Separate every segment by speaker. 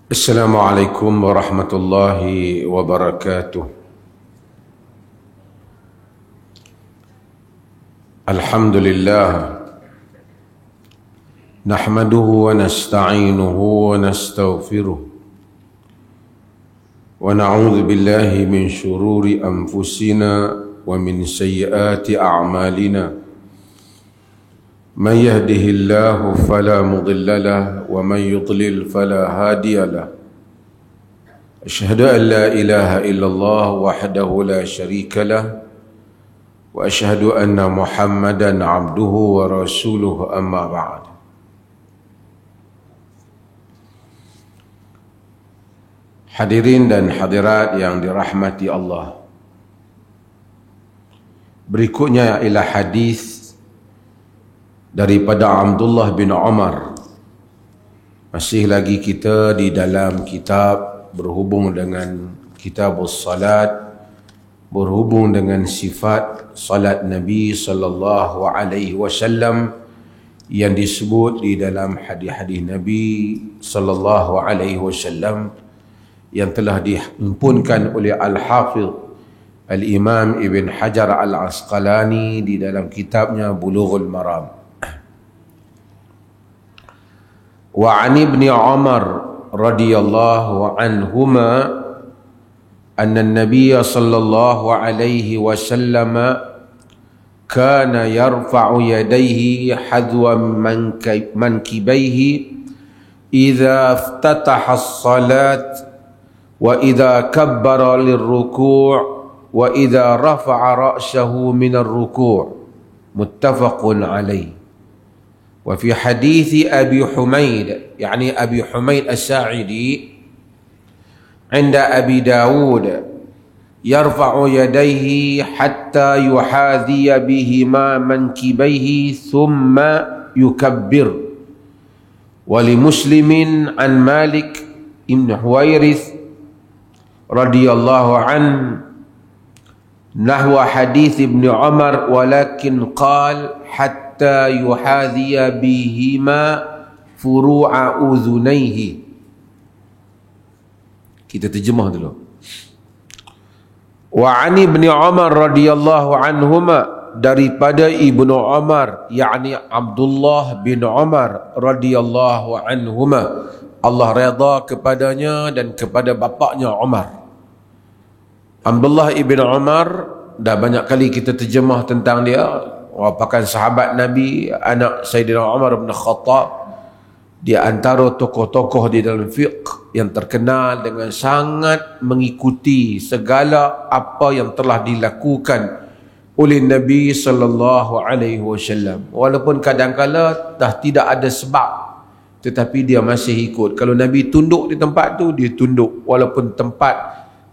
Speaker 1: Assalamualaikum warahmatullahi wabarakatuh. Alhamdulillah, nahmaduhu wa nasta'inuhu wa nastaghfiruh wa na'udzu billahi min shururi anfusina wa min sayyiati a'malina. من يهده الله فلا مضل له ومن يضلل فلا هادي له. أشهد أن لا إله إلا الله وحده لا شريك له وأشهد أن محمدا عبده ورسوله أما بعد. Hadirin dan hadirat yang dirahmati Allah, berikutnya ialah hadis daripada Abdullah bin Umar. Masih lagi kita di dalam kitab berhubung dengan kitabus salat, berhubung dengan sifat salat Nabi sallallahu alaihi wasallam yang disebut di dalam hadis-hadis Nabi sallallahu alaihi wasallam yang telah dihimpunkan oleh Al-Hafidh Al-Imam Ibn Hajar Al-Asqalani di dalam kitabnya Bulughul Maram. وعن ابن عمر رضي الله عنهما أن النبي صلى الله عليه وسلم كان يرفع يديه حذو منكبيه إذا افتتح الصلاة وإذا كبر للركوع وإذا رفع رأسه من الركوع متفق عليه. وفي حديث أبي حميد يعني أبي حميد الساعدي عند أبي داود يرفع يديه حتى يحاذي بهما منكبيه ثم يكبر. ولمسلم عن مالك بن حويرث رضي الله عنه نحو حديث ابن عمر ولكن قال حتى يحاذي بهما فروع أذنيه. Kita terjemah dulu. Wa an ibni Umar radhiyallahu anhuma, daripada Ibnu Umar yakni Abdullah bin Umar radhiyallahu anhuma, Allah redha kepadanya dan kepada bapaknya Umar. Abdullah ibn Umar dah banyak kali kita terjemah tentang dia. Merupakan sahabat Nabi, anak Sayyidina Umar bin Khattab. Dia antara tokoh-tokoh di dalam fiqh yang terkenal dengan sangat mengikuti segala apa yang telah dilakukan oleh Nabi sallallahu alaihi wasallam. Walaupun kadang-kala dah tidak ada sebab, tetapi dia masih ikut. Kalau Nabi tunduk di tempat tu, dia tunduk. Walaupun tempat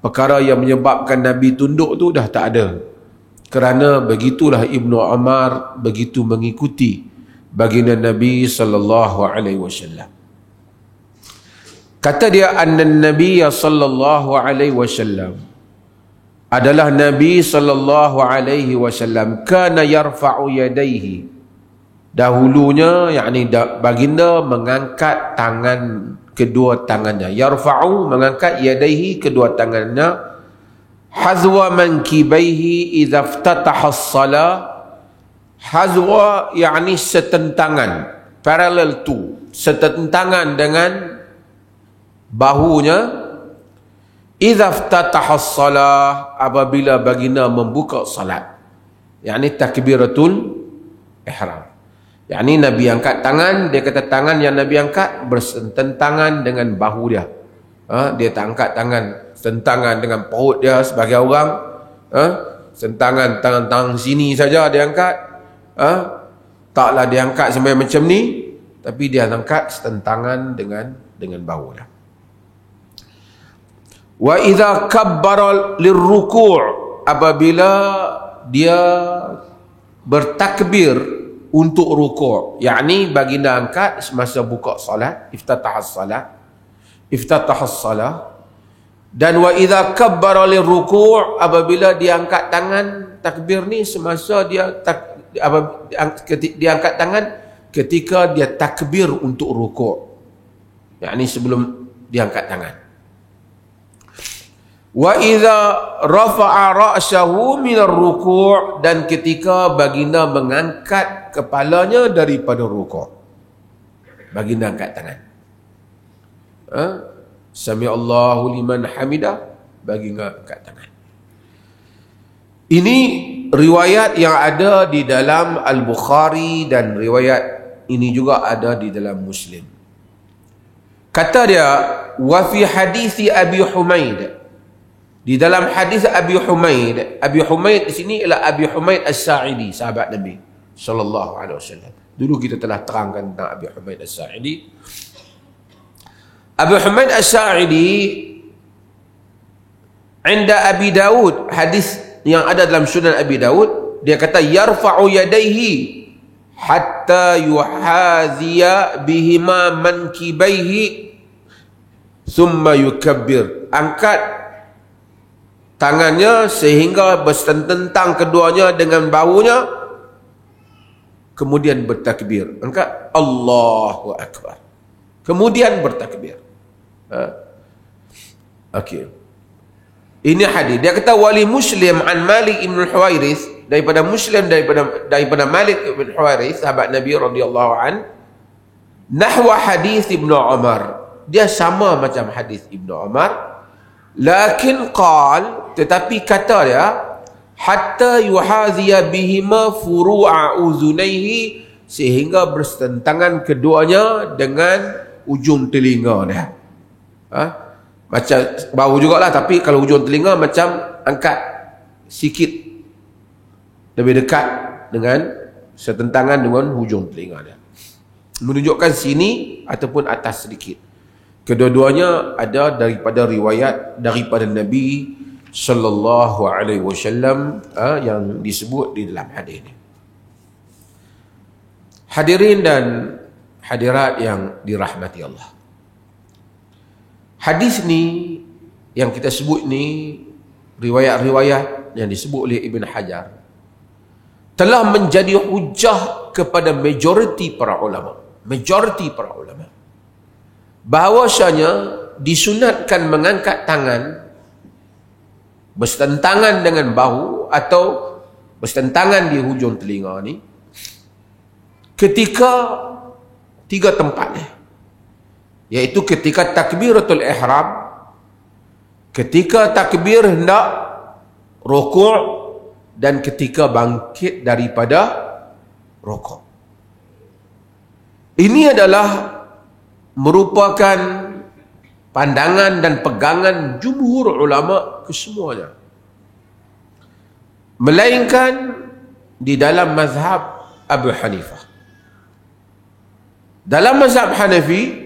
Speaker 1: perkara yang menyebabkan Nabi tunduk tu dah tak ada. Kerana begitulah Ibnu Umar begitu mengikuti baginda Nabi sallallahu alaihi wasallam. Kata dia, anna Nabi sallallahu alaihi wasallam adalah Nabi sallallahu alaihi wasallam kana yarfa'u yadayhi. Dahulunya yakni baginda mengangkat kedua tangannya. Yarfa'u, mengangkat, yadayhi, kedua tangannya. Hazwa mankibaihi idza iftataha as-salah. Hazwa yakni setentangan, parallel to, setentangan dengan bahunya. Idza iftataha as-salah, apabila baginda membuka salat, yakni takbiratul ihram. Yakni Nabi angkat tangan, dia kata tangan yang Nabi angkat bersententangan dengan bahu dia. Dia tak angkat tangan sentangan dengan perut dia sebagai orang. Sentangan tangan-tangan sini saja dia angkat. Taklah dia angkat sampai macam ni, tapi dia angkat sentangan dengan bahu dia. Wa idza kabbara lirruku', apabila dia bertakbir untuk rukuk, yakni baginda angkat semasa buka salat, iftatahas salat. Dan wa idza kabbara lirruku', apabila dia angkat tangan, takbir ni semasa dia angkat tangan ketika dia takbir untuk rukuk. yakni sebelum dia angkat tangan. Wa idza rafa'a ra'sahu minar ruku', dan ketika baginda mengangkat kepalanya daripada rukuk, baginda angkat tangan. Sami Allahu liman hamidah, baginda angkat tangan. Ini riwayat yang ada di dalam Al-Bukhari, dan riwayat ini juga ada di dalam Muslim. Kata dia, wa fi hadisi Abi Humaid, di dalam hadis Abi Humaid di sini ialah Abi Humaid As-Sa'idi, sahabat Nabi sallallahu alaihi wasallam. Dulu kita telah terangkan tentang Abi Humaid As-Sa'idi. Abi Humaid As-Sa'idi inda Abi Daud, hadis yang ada dalam Sunan Abi Daud, dia kata yarfa'u yadayhi hatta yuhaziya bihima mankibaihi thumma yukabbir. Angkat tangannya sehingga bersententang keduanya dengan bahunya, kemudian bertakbir. Angkat, Allahu Akbar, kemudian bertakbir. Okey. Ini hadis. Dia kata wali Muslim an Malik ibn Huwairith, daripada Muslim daripada Malik ibn Huwairith, sahabat Nabi radhiyallahu an, nahwa hadis Ibnu Umar. Dia sama macam hadis Ibnu Umar. Lakin qal, tetapi kata dia, hatta yuhaziya bihima furu'a uzunaihi, sehingga bersentangan keduanya dengan ujung telinga dia. Macam bahu jugalah, tapi kalau ujung telinga macam angkat sikit lebih dekat dengan setentangan dengan hujung telinga dia, menunjukkan sini ataupun atas sedikit. Kedua-duanya ada daripada riwayat daripada Nabi sallallahu alaihi wasallam yang disebut di dalam hadis ini. Hadirin dan hadirat yang dirahmati Allah, hadis ni yang kita sebut ni, riwayat-riwayat yang disebut oleh Ibn Hajar, telah menjadi hujah kepada majoriti para ulama, bahawasanya disunatkan mengangkat tangan bersentangan dengan bahu atau bersentangan di hujung telinga ni ketika tiga tempat ni, iaitu ketika takbiratul ihram, ketika takbir hendak rukuk, dan ketika bangkit daripada rukuk. Ini adalah merupakan pandangan dan pegangan jumhur ulama kesemuanya, melainkan di dalam mazhab Abu Hanifah. Dalam mazhab Hanafi,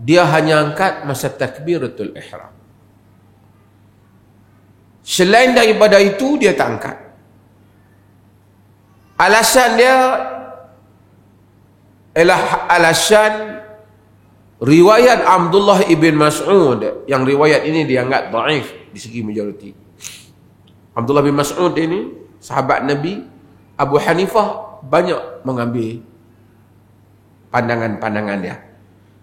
Speaker 1: dia hanya angkat masa takbiratul ihram. Selain daripada itu dia tak angkat. Alasan dia ialah alasan riwayat Abdullah ibn Mas'ud, yang riwayat ini dianggap dhaif di segi majoriti. Abdullah bin Mas'ud ini sahabat Nabi. Abu Hanifah banyak mengambil pandangan-pandangan dia.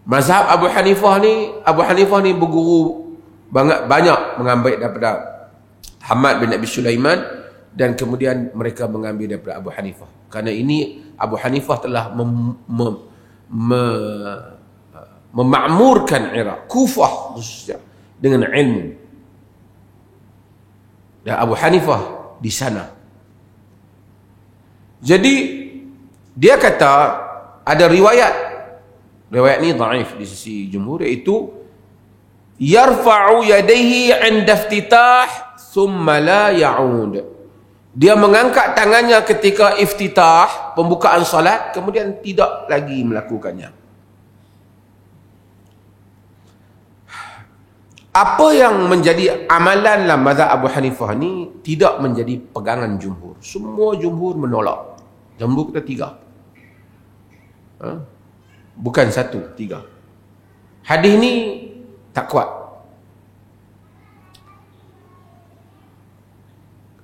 Speaker 1: Mazhab Abu Hanifah ni berguru banyak mengambil daripada Hamad bin Abi Sulaiman, dan kemudian mereka mengambil daripada Abu Hanifah. Kerana ini Abu Hanifah telah memakmurkan Iraq, Kufah khususnya, dengan ilmu. Dan Abu Hanifah di sana. Jadi dia kata ada riwayat ni dhaif di sisi jumhur, iaitu yarfa'u yadayhi 'inda iftitah thumma la ya'ud. Dia mengangkat tangannya ketika iftitah, pembukaan salat, kemudian tidak lagi melakukannya. Apa yang menjadi amalan dalam mazhab Abu Hanifah ni tidak menjadi pegangan jumhur. Semua jumhur menolak. Jumhur kita 3. Bukan 1, 3. Hadis ni tak kuat.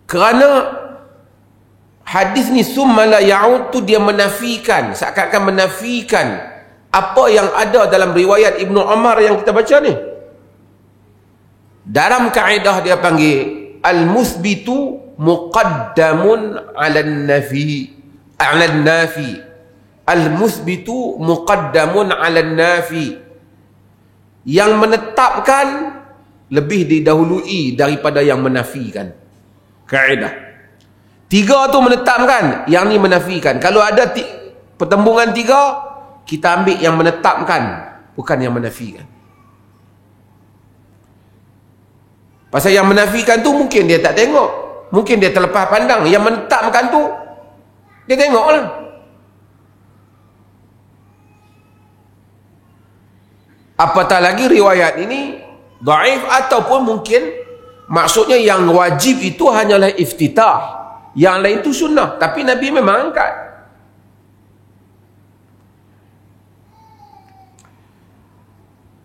Speaker 1: Kerana hadis ni summa la ya'ud tu dia menafikan, seakan-akan menafikan apa yang ada dalam riwayat Ibnu Umar yang kita baca ni. Dalam kaedah dia panggil al-muthbitu muqaddamun 'ala an-nafi. Al-muthbitu muqaddamun 'ala an-nafi. Yang menetapkan lebih didahului daripada yang menafikan. Kaedah. 3 tu menetapkan, yang ni menafikan. Kalau ada pertembungan 3, kita ambil yang menetapkan, bukan yang menafikan. Pasal yang menafikan tu mungkin dia tak tengok, mungkin dia terlepas pandang. Yang menetapkan tu dia tengoklah. Apatah lagi riwayat ini dhaif, ataupun mungkin maksudnya yang wajib itu hanyalah iftitah, yang lain itu sunnah, tapi Nabi memang angkat.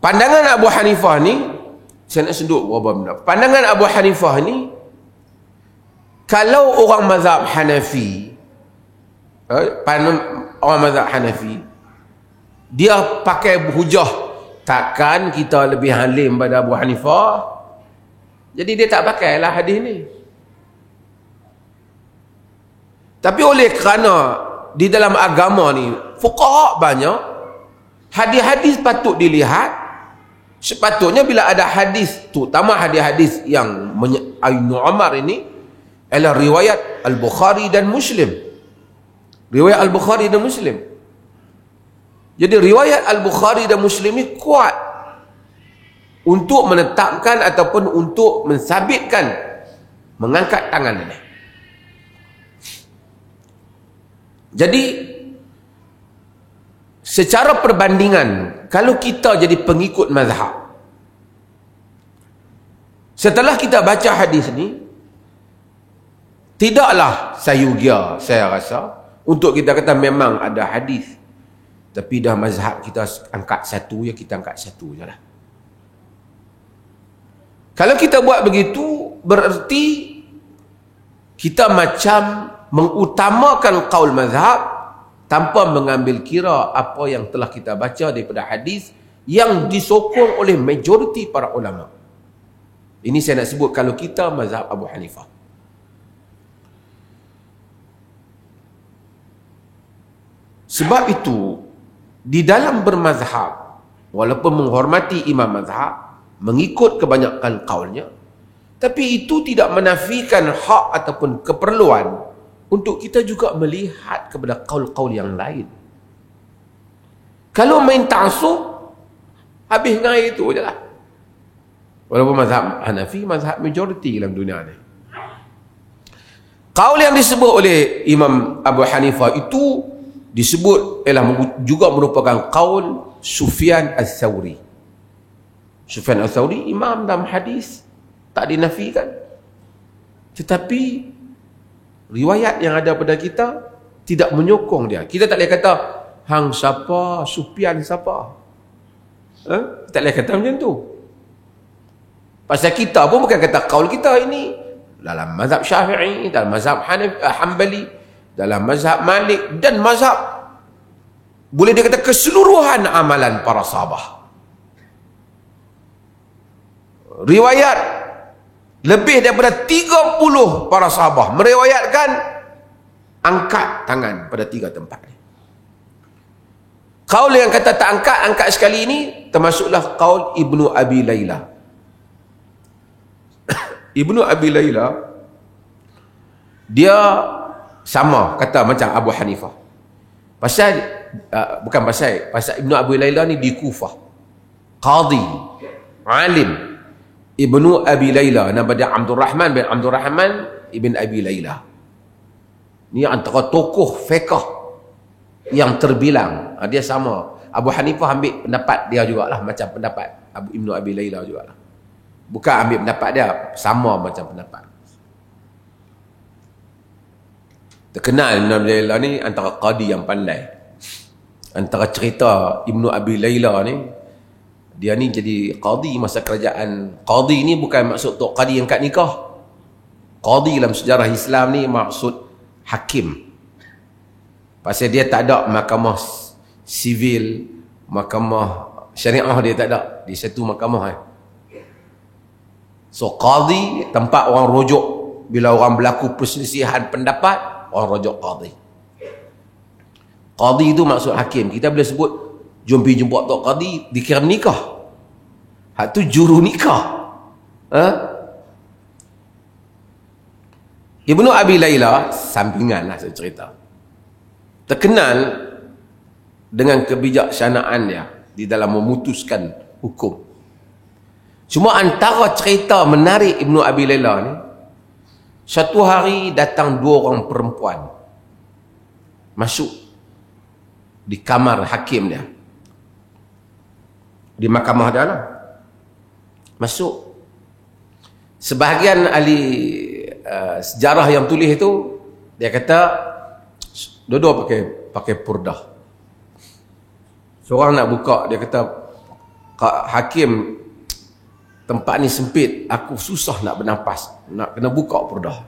Speaker 1: Pandangan Abu Hanifah ni, saya nak sedut berapa benda. Pandangan Abu Hanifah ni, kalau orang mazhab Hanafi, orang mazhab Hanafi, dia pakai hujah, takkan kita lebih halim pada Abu Hanifah, jadi dia tak pakailah hadis ni. Tapi oleh kerana di dalam agama ni fuqaha banyak, hadis-hadis patut dilihat. Sepatutnya bila ada hadis, terutama hadis-hadis yang Ibnu Umar ini adalah riwayat Al-Bukhari dan Muslim. Riwayat Al-Bukhari dan Muslim. Jadi riwayat Al-Bukhari dan Muslim ini kuat untuk menetapkan ataupun untuk mensabitkan mengangkat tangan ini. Jadi secara perbandingan, kalau kita jadi pengikut mazhab, setelah kita baca hadis ni, tidaklah sayugia saya rasa untuk kita kata memang ada hadis, tapi dah mazhab kita angkat satu, ya kita angkat satu je lah. Kalau kita buat begitu, bererti kita macam mengutamakan qaul mazhab tanpa mengambil kira apa yang telah kita baca daripada hadis yang disokong oleh majoriti para ulama. Ini saya nak sebut kalau kita mazhab Abu Hanifah. Sebab itu, di dalam bermazhab, walaupun menghormati imam mazhab, mengikut kebanyakan qaulnya, tapi itu tidak menafikan hak ataupun keperluan untuk kita juga melihat kepada qaul-qaul yang lain. Kalau main ta'assub, habis dengan itu je lah. Walaupun mazhab Hanafi, mazhab majoriti dalam dunia ni. Qaul yang disebut oleh Imam Abu Hanifah itu disebut ialah juga merupakan qaul Sufyan Ats-Tsauri. Sufyan Ats-Tsauri imam dalam hadis, tak dinafikan. Tetapi riwayat yang ada pada kita tidak menyokong dia. Kita tak boleh kata hang siapa, Sufyan siapa. Tak boleh kata macam tu. Pasal kita pun bukan kata qaul kita ini dalam mazhab Syafi'i, dalam mazhab Hanbali, dalam mazhab Malik dan mazhab, boleh dikata keseluruhan amalan para sahabat. Riwayat lebih daripada 30 para sahabat meriwayatkan angkat tangan pada 3 tempat ni. Qaul yang kata tak angkat sekali ini termasuklah qaul Ibnu Abi Layla. Ibnu Abi Layla dia sama kata macam Abu Hanifah. Pasal Ibnu Abi Layla ni di Kufah, qadi, alim. Ibnu Abi Layla, nama dia Abdul Rahman bin Abdul Rahman ibn Abi Layla. Ni antara tokoh fiqh yang terbilang. Dia sama. Abu Hanifah ambil pendapat dia jugalah, macam pendapat Ibnu Abi Layla jugalah. Bukan ambil pendapat dia, sama macam pendapat. Terkenal Ibnu Abi Layla ni antara qadi yang pandai. Antara cerita Ibnu Abi Layla ni, dia ni jadi qadi masa kerajaan. Qadi ni bukan maksud tok qadi yang kat nikah. Qadi dalam sejarah Islam ni maksud hakim. Pasal dia tak ada mahkamah sivil, mahkamah syariah dia tak ada. Di satu mahkamah. So, qadi, tempat orang rujuk. Bila orang berlaku perselisihan pendapat, orang rujuk qadi. Qadi itu maksud hakim. Kita boleh sebut, jom pergi jumpa Tok Qadi, dikira nikah. Hak tu juru nikah. Ibnu Abi Layla, sampingan lah saya cerita, terkenal dengan kebijaksanaan dia di dalam memutuskan hukum. Cuma antara cerita menarik Ibnu Abi Layla ni, satu hari datang dua orang perempuan masuk di kamar hakim dia, di mahkamah dia lah. Masuk. Sebahagian ahli sejarah yang tulis itu, dia kata dua-dua pakai purdah. Seorang nak buka, dia kata, Kak Hakim, tempat ni sempit, aku susah nak bernafas, nak kena buka purdah.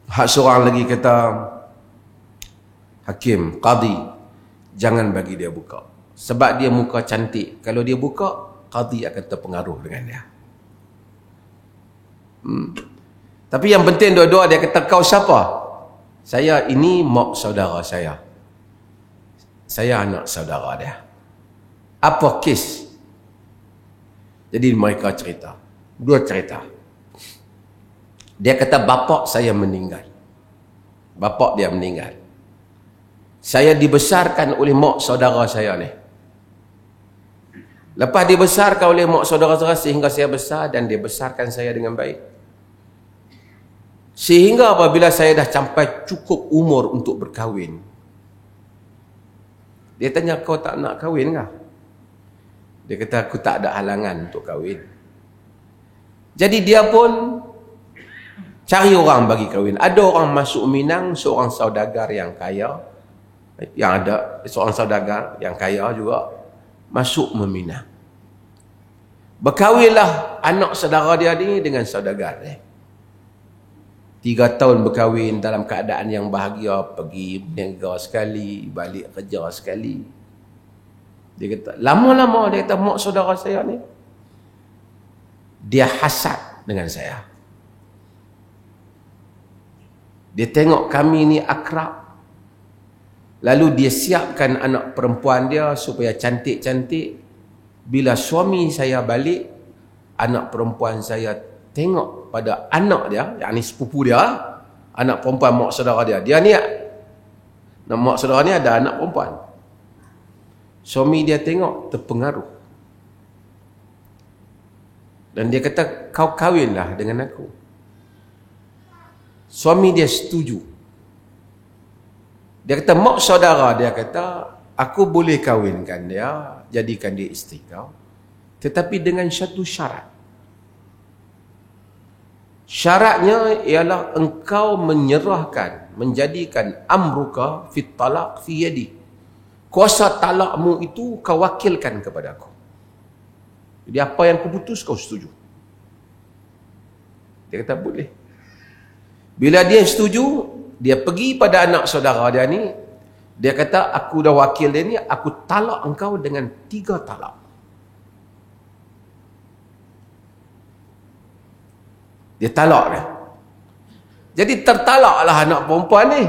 Speaker 1: Hak seorang lagi kata, Hakim, Qadi, jangan bagi dia buka, sebab dia muka cantik. Kalau dia buka, Qadi akan terpengaruh dengan dia. Tapi yang penting dua-dua, dia kata, kau siapa? Saya ini mak saudara saya. Saya anak saudara dia. Apa kes? Jadi mereka cerita. Dua cerita. Dia kata, bapak saya meninggal. Bapak dia meninggal. Saya dibesarkan oleh mak saudara saya ni. Lepas dibesarkan oleh mak saudara saya sehingga saya besar, dan dia besarkan saya dengan baik. Sehingga apabila saya dah sampai cukup umur untuk berkahwin, dia tanya, kau tak nak kahwin kah? Dia kata, aku tak ada halangan untuk kahwin. Jadi dia pun cari orang bagi kahwin. Ada orang masuk Minang, seorang saudagar yang kaya, yang ada seorang saudagar yang kaya juga masuk meminang. Berkahwinlah anak saudara dia ni dengan saudagar dia. 3 tahun berkahwin dalam keadaan yang bahagia, pergi berniaga sekali, balik kerja sekali. Dia kata, lama-lama dia kata, mak saudara saya ni, dia hasad dengan saya. Dia tengok kami ni akrab. Lalu dia siapkan anak perempuan dia supaya cantik-cantik. Bila suami saya balik, anak perempuan saya tengok pada anak dia, yang ni sepupu dia, anak perempuan mak saudara dia. Dia ni, mak saudara ni ada anak perempuan. Suami dia tengok, terpengaruh. Dan dia kata, kau kahwinlah dengan aku. Suami dia setuju. Dia kata, mak saudara dia kata, aku boleh kahwinkan dia, jadikan dia isteri kau, tetapi dengan satu syarat. Syaratnya ialah engkau menyerahkan, menjadikan amruka fit talaq fi yadi. Kuasa talakmu itu kau wakilkan kepada aku. Jadi apa yang aku putus kau setuju. Dia kata boleh. Bila dia setuju, dia pergi pada anak saudara dia ni, dia kata, aku dah wakil dia ni, aku talak engkau dengan 3 talak. Dia talak dia. Jadi tertalaklah anak perempuan ni,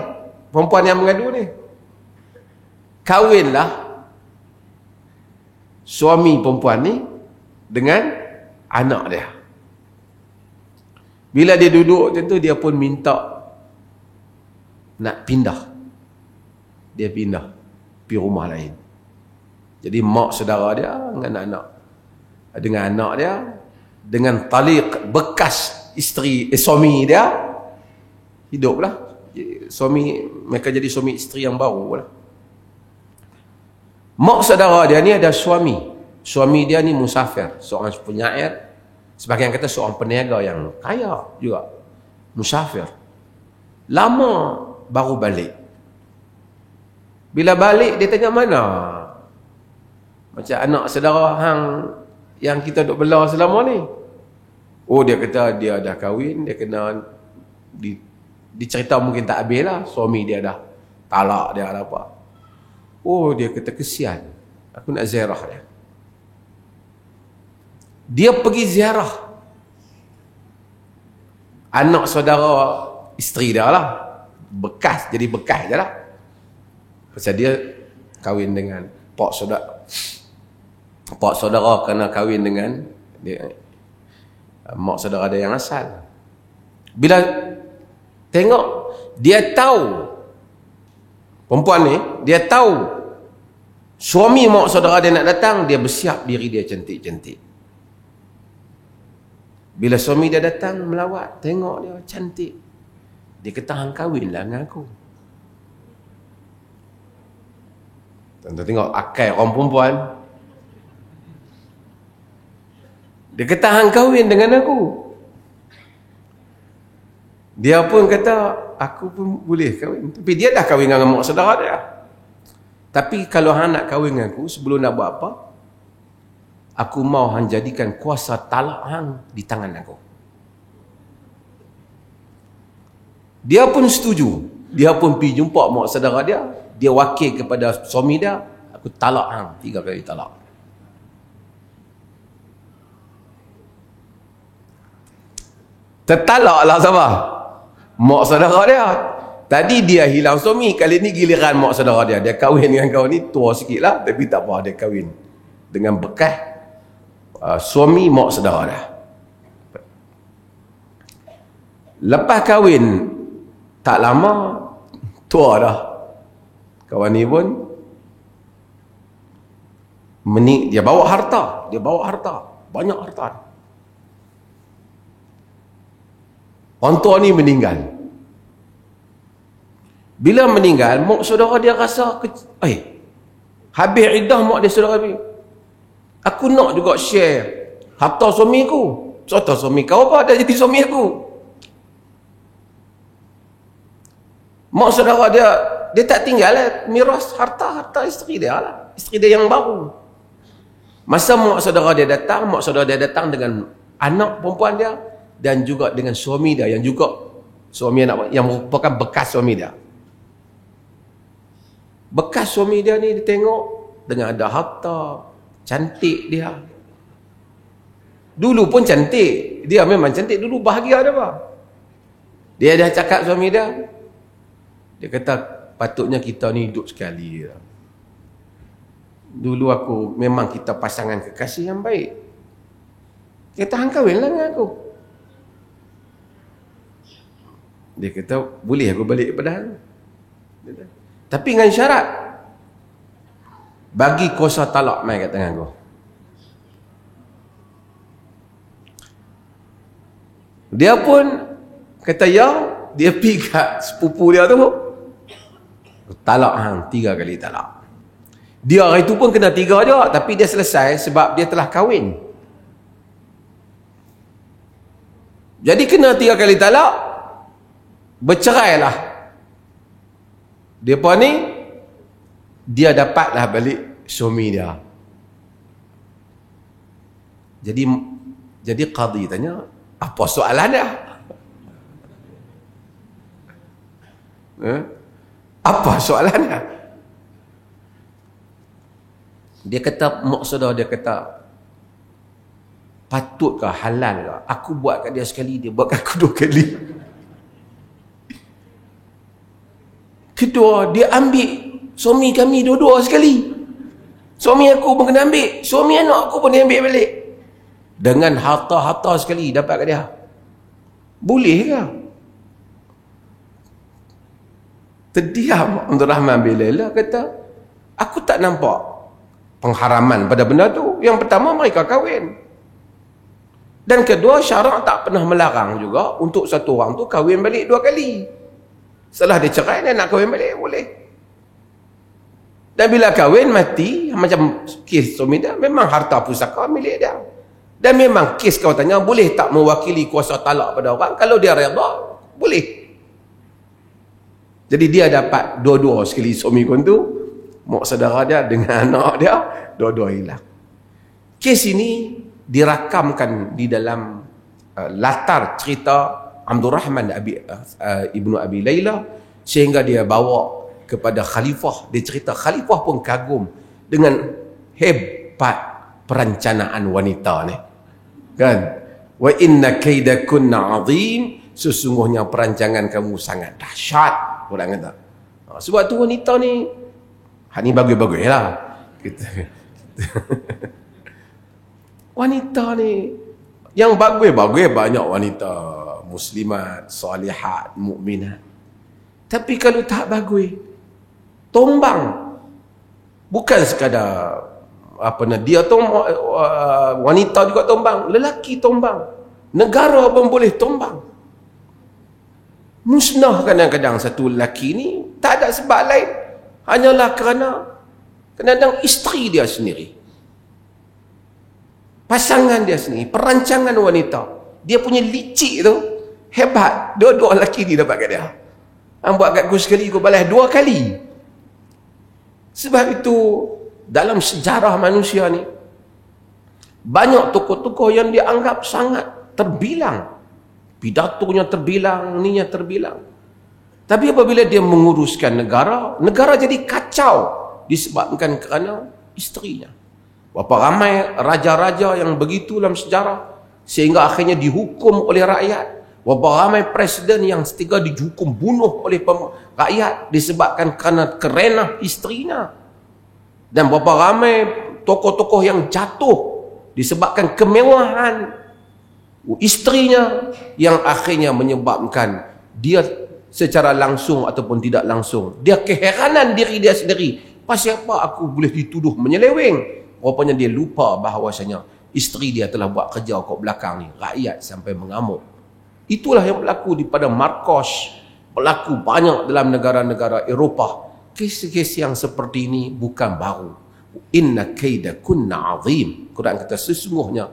Speaker 1: perempuan yang mengadu ni. Kahwinlah suami perempuan ni dengan anak dia. Bila dia duduk macam tu, dia pun minta nak pindah. Dia pindah pergi rumah lain. Jadi mak saudara dia dengan anak dia, dengan taliq bekas isteri suami dia, hiduplah. Mereka jadi suami isteri yang baru lah. Mak saudara dia ni ada suami. Suami dia ni musafir, seorang penyair. Sebagian kata seorang peniaga yang kaya juga. Musafir. Lama baru balik. Bila balik, dia tanya, mana? Macam anak saudara hang yang kita duk bela selama ni. Oh, dia kata dia dah kahwin, dia kena dicerita mungkin tak habis lah. Suami dia dah talak, dia ada apa. Oh, dia kata kesian, aku nak ziarah dia. Dia pergi ziarah anak saudara isteri dia lah, bekas, jadi bekas je lah. Pasal dia kahwin dengan pak saudara kena kahwin dengan dia, mak saudara dia yang asal. Bila tengok, dia tahu perempuan ni, dia tahu suami mak saudara dia nak datang, dia bersiap diri dia cantik-cantik. Bila suami dia datang melawat, tengok dia cantik, dia kata hang kahwin lah dengan aku. Tuan-tuan tengok akal orang perempuan. Dia kata hang kahwin dengan aku. Dia pun kata aku pun boleh kahwin. Tapi dia dah kahwin dengan mak saudara dia. Tapi kalau hang nak kahwin dengan aku, sebelum nak buat apa, aku mau hang jadikan kuasa talak hang di tangan aku. Dia pun setuju. Dia pun pergi jumpa mak saudara dia. Dia wakil kepada suami dia, aku talak hang 3 kali talak. Tertalaklah siapa? Mak saudara dia. Tadi dia hilang suami, kali ni giliran mak saudara dia. Dia kahwin dengan kau ni tua sikit lah, tapi tak apa, dia kahwin dengan bekas suami mak saudara dia. Lepas kahwin tak lama, tua dah. Kawan ni pun dia bawa harta, banyak harta. Orang tua ni meninggal. Bila meninggal, mak saudara dia rasa habis iddah mak dia saudara dia. Aku nak juga share harta suami aku. Harta suami kau apa? Dah jadi suami aku. Mak saudara dia tak tinggal lah miras harta isteri dia lah. Isteri dia yang baru. Masa mak saudara dia datang dengan anak perempuan dia dan juga dengan suami dia yang juga suami anak yang merupakan bekas suami dia. Bekas suami dia ni dia tengok dengan ada harta, cantik dia. Dulu pun cantik. Dia memang cantik dulu, bahagia dia apa? Dia dah cakap suami dia. Dia kata patutnya kita ni hidup sekali. Dulu aku memang kita pasangan kekasih yang baik. Dia kata hang kahwinlah dengan aku. Dia kata boleh aku balik kepada hang. Tapi dengan syarat bagi kuasa talak mai kat tangan aku. Dia pun kata ya, dia pergi kat sepupu dia tu, talak hang 3 kali talak. Dia hari tu pun kena 3 je, tapi dia selesai sebab dia telah kahwin. Jadi kena 3 kali talak, bercerailah. Depa ni dia dapatlah balik suami dia. Jadi qadi tanya, apa soalan dia? Apa soalan dia? Dia kata, mak saudara dia kata, patutkah, halal ke? Aku buat kat dia sekali, dia buat kat aku 2 kali. Kedua, dia ambil suami kami dua-dua sekali. Suami aku pun kena ambil, suami anak aku pun dia ambil balik. Dengan harta-harta sekali dapat kat dia. Boleh ke? Terdiam Abdul Rahman bin Laila kata, aku tak nampak pengharaman pada benda tu. Yang pertama, mereka kahwin. Dan kedua, syarak tak pernah melarang juga untuk satu orang tu kahwin balik 2 kali. Setelah dia cerai, dia nak kahwin balik, boleh. Dan bila kahwin, mati, macam kes suami dia, memang harta pusaka milik dia. Dan memang kes kau tanya, boleh tak mewakili kuasa talak pada orang? Kalau dia reda, boleh. Jadi dia dapat 2-2 sekali suami kau tu, mak saudara dia dengan anak dia, 2-2 hilang. Kes ini dirakamkan di dalam latar cerita Abdul Rahman Ibnu Abi Laila, sehingga dia bawa
Speaker 2: kepada khalifah. Dia cerita khalifah pun kagum dengan hebat perencanaan wanita ni. Kan? Wa inna kaidakunna azim, sesungguhnya perancangan kamu sangat dahsyat. Orang kata. Sebab tu wanita ni, ni bagus-bagus lah. Wanita ni yang bagus-bagus, banyak wanita muslimat, salihat, mukminat. Tapi kalau tak bagus, tombang. Bukan sekadar dia wanita juga tombang, lelaki tombang, negara pun boleh tombang. Musnah kadang-kadang satu lelaki ni tak ada sebab lain, hanyalah kerana kadang-kadang isteri dia sendiri, pasangan dia sendiri, perancangan wanita. Dia punya licik tu hebat. Dua-dua lelaki ni dapat kat dia. Buat kat aku sekali, aku balas 2 kali. Sebab itu dalam sejarah manusia ni banyak tokoh-tokoh yang dianggap sangat terbilang, pidatonya terbilang, ininya terbilang. Tapi apabila dia menguruskan negara, negara jadi kacau disebabkan kerana isterinya. Berapa ramai raja-raja yang begitu dalam sejarah sehingga akhirnya dihukum oleh rakyat. Berapa ramai presiden yang setika dihukum bunuh oleh rakyat disebabkan kerana kerenah isterinya. Dan berapa ramai tokoh-tokoh yang jatuh disebabkan kemewahan isterinya, yang akhirnya menyebabkan dia secara langsung ataupun tidak langsung, dia keheranan diri dia sendiri. Pasal apa aku boleh dituduh menyeleweng? Rupanya dia lupa bahawasanya isteri dia telah buat kerja kat belakang ni. Rakyat sampai mengamuk. Itulah yang berlaku di pada Marcos, berlaku banyak dalam negara-negara Eropah. Kes-kes yang seperti ini bukan baru. Inna kaidakunna azim. Quran kata sesungguhnya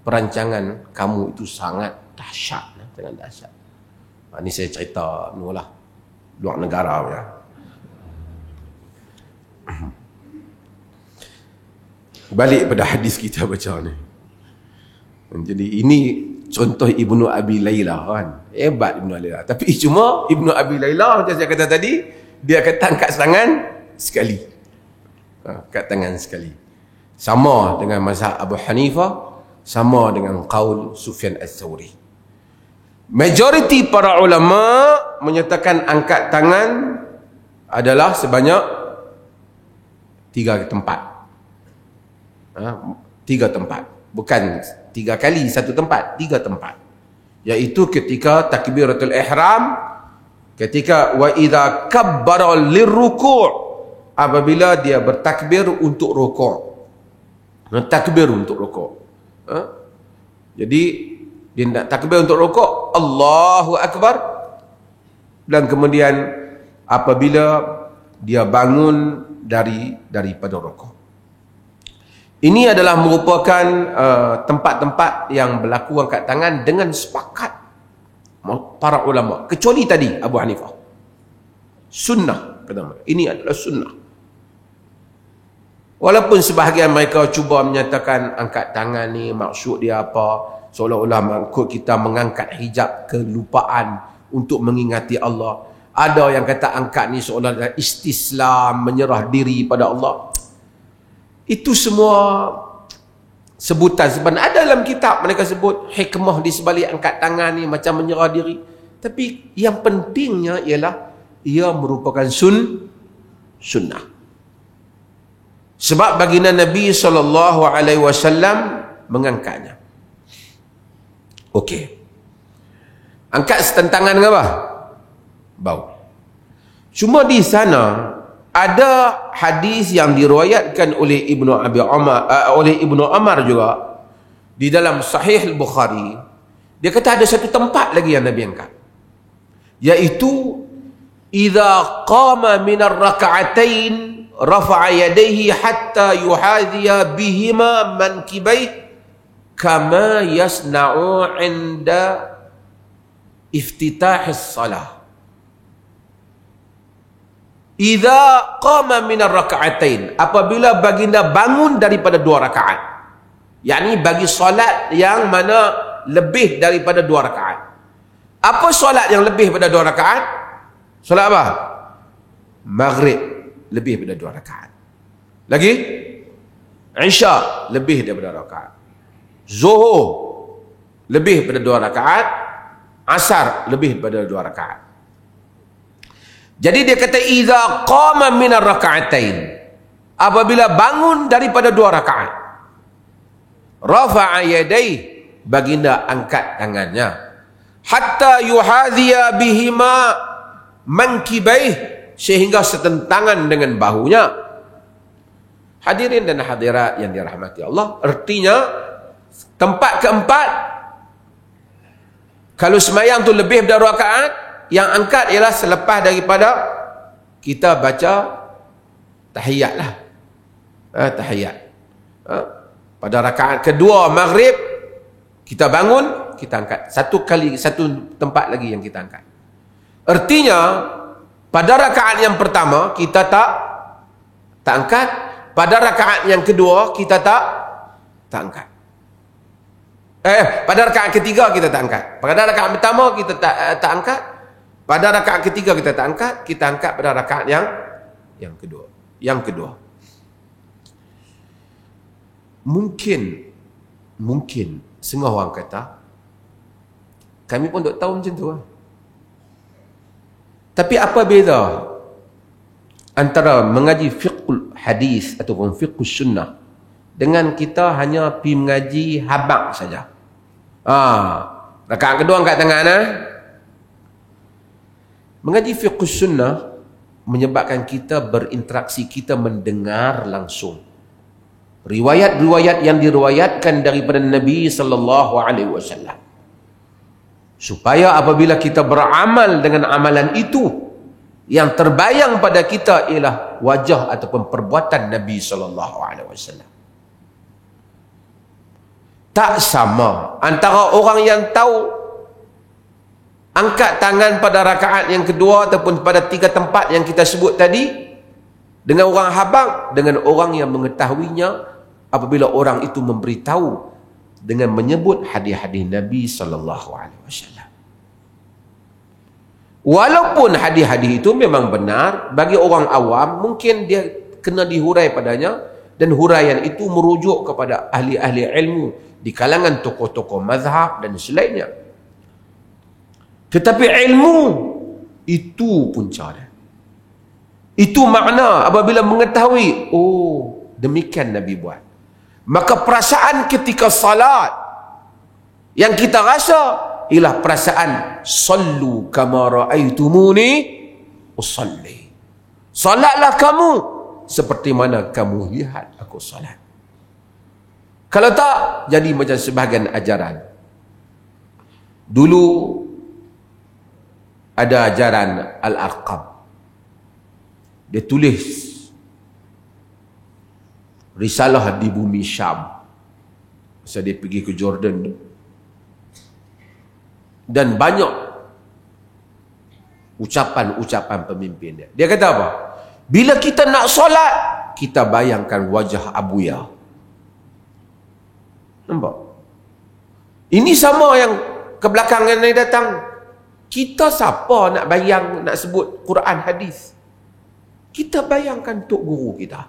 Speaker 2: perancangan kamu itu sangat dahsyat. Sangat dahsyat. Ini saya cerita lah, luar negara ya. Balik pada hadis kita baca ni. Jadi ini contoh Ibnu Abi Layla kan. Hebat Ibnu Abi Layla. Tapi cuma Ibnu Abi Layla macam saya kata tadi, dia kata angkat tangan sekali. Angkat tangan sekali. Sama dengan mazhab Abu Hanifah, sama dengan qaul Sufyan Ats-Tsauri. Majoriti para ulama menyatakan angkat tangan adalah sebanyak 3 tempat. 3 tempat. Bukan 3 kali satu tempat, 3 tempat. Iaitu ketika takbiratul ihram, ketika wa idza kabbara lirruku', apabila dia bertakbir untuk rukuk. Takbir untuk rukuk. Jadi dia nak takbir untuk rukuk, Allahu Akbar. Dan kemudian apabila dia bangun daripada rukuk. Ini adalah merupakan tempat-tempat yang berlaku angkat tangan dengan sepakat para ulama, kecuali tadi Abu Hanifah. Sunnah, kata ini adalah sunnah. Walaupun sebahagian mereka cuba menyatakan angkat tangan ni maksud dia apa, seolah-olah maksud kita mengangkat hijab kelupaan untuk mengingati Allah. Ada yang kata angkat ni seolah-olah istislam, menyerah diri pada Allah. Itu semua sebutan. Sebenarnya ada dalam kitab mereka sebut hikmah di sebalik angkat tangan ni macam menyerah diri. Tapi yang pentingnya ialah ia merupakan sunnah. Sebab baginda Nabi SAW mengangkatnya. Okey. Angkat setentangan dengan apa? Bau. Cuma di sana ada hadis yang diriwayatkan oleh Ibnu Umar juga di dalam Sahih Al-Bukhari. Dia kata ada satu tempat lagi yang Nabi angkat, iaitu idza qama min ar-rak'atain rafa'a yadayhi hatta yuhadhiya bihima mankibayhi kama yasna'u 'inda iftitahis salah. Idza qama min ar-rak'atain, apabila baginda bangun daripada 2 rakaat. Yakni bagi solat yang mana lebih daripada 2 rakaat. Apa solat yang lebih daripada 2 rakaat? Solat apa? Maghrib lebih daripada 2 rakaat. Lagi? Isya lebih daripada 2 rakaat. Zuhur lebih daripada 2 rakaat. Asar lebih daripada 2 rakaat. Jadi dia kata idza qama min ar-raka'atain, apabila bangun daripada 2 rakaat, rafa'a yadayhi, baginda angkat tangannya, hatta yuhadhiya bihima mankibaih, sehingga setentangan dengan bahunya. Hadirin dan hadirat yang dirahmati Allah, artinya tempat keempat, kalau semayang tu lebih dari 2 rakaat, yang angkat ialah selepas daripada kita baca tahiyat lah. Tahiyat. Pada rakaat kedua maghrib, kita bangun, kita angkat. Satu tempat lagi yang kita angkat. Artinya, pada rakaat yang pertama, kita tak angkat. Pada rakaat yang kedua, kita tak angkat. Pada rakaat ketiga, kita tak angkat. Pada rakaat pertama, kita tak angkat. Pada rakaat ketiga, kita tak angkat. Kita angkat pada rakaat yang kedua. Yang kedua. Mungkin setengah orang kata, kami pun tak tahu macam tu lah. Tapi apa beza antara mengaji fiqhul hadis ataupun fiqhus sunnah dengan kita hanya pergi mengaji habaq saja? Rakaat kedua angkat tangan. Mengaji fiqhus sunnah menyebabkan kita berinteraksi, kita mendengar langsung riwayat-riwayat yang diriwayatkan daripada Nabi sallallahu alaihi wasallam, supaya apabila kita beramal dengan amalan itu, yang terbayang pada kita ialah wajah ataupun perbuatan Nabi sallallahu alaihi wasallam. Tak sama antara orang yang tahu angkat tangan pada rakaat yang kedua ataupun pada 3 tempat yang kita sebut tadi, dengan orang habaq, dengan orang yang mengetahuinya apabila orang itu memberitahu dengan menyebut hadis-hadis Nabi sallallahu alaihi wasallam. Walaupun hadis-hadis itu memang benar, bagi orang awam mungkin dia kena dihurai padanya, dan huraian itu merujuk kepada ahli-ahli ilmu di kalangan tokoh-tokoh mazhab dan selainnya. Tetapi ilmu itu punca dia. Itu makna apabila mengetahui, oh demikian Nabi buat. Maka perasaan ketika salat yang kita rasa ialah perasaan sallu kama raaitumuni usalli. Salatlah kamu seperti mana kamu lihat aku salat. Kalau tak, jadi macam sebahagian ajaran. Dulu ada ajaran Al-Arqam. Dia tulis risalah di bumi Syam masa dia pergi ke Jordan, dan banyak ucapan-ucapan pemimpin dia. Dia kata apa? Bila kita nak solat, kita bayangkan wajah Abuya. Nampak? Ini sama yang kebelakangan ni datang. Kita siapa nak bayang, nak sebut Quran hadis? Kita bayangkan tok guru kita.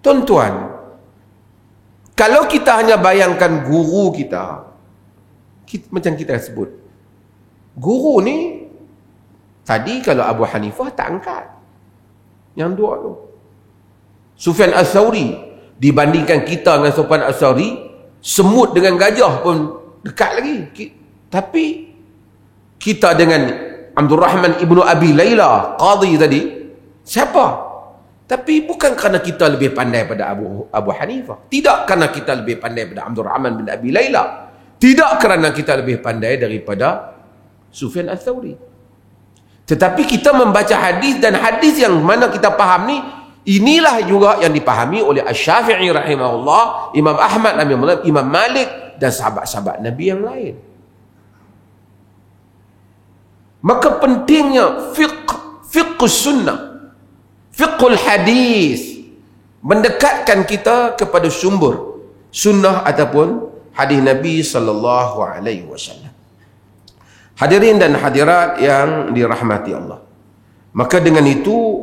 Speaker 2: Tuan-tuan, kalau kita hanya bayangkan guru kita macam kita sebut, guru ni tadi kalau Abu Hanifah tak angkat, yang dua tu Sufyan Ats-Tsauri, dibandingkan kita dengan Sufyan Ats-Tsauri, semut dengan gajah pun dekat lagi. Tapi kita dengan Abdul Rahman ibnu Abi Layla qadhi tadi, siapa? Tapi bukan kerana kita lebih pandai pada Abu Hanifah, tidak kerana kita lebih pandai pada Abdul Rahman bin Abi Layla, tidak kerana kita lebih pandai daripada Sufyan Ats-Tsauri. Tetapi kita membaca hadis, dan hadis yang mana kita faham ni, inilah juga yang dipahami oleh Asy-Syafi'i rahimahullah, Imam Ahmad, Imam Malik, dan sahabat-sahabat Nabi yang lain. Maka pentingnya fiqhus sunnah, fiqhul hadis, mendekatkan kita kepada sumber sunnah ataupun hadis Nabi sallallahu alaihi wasallam. Hadirin dan hadirat yang dirahmati Allah. Maka dengan itu,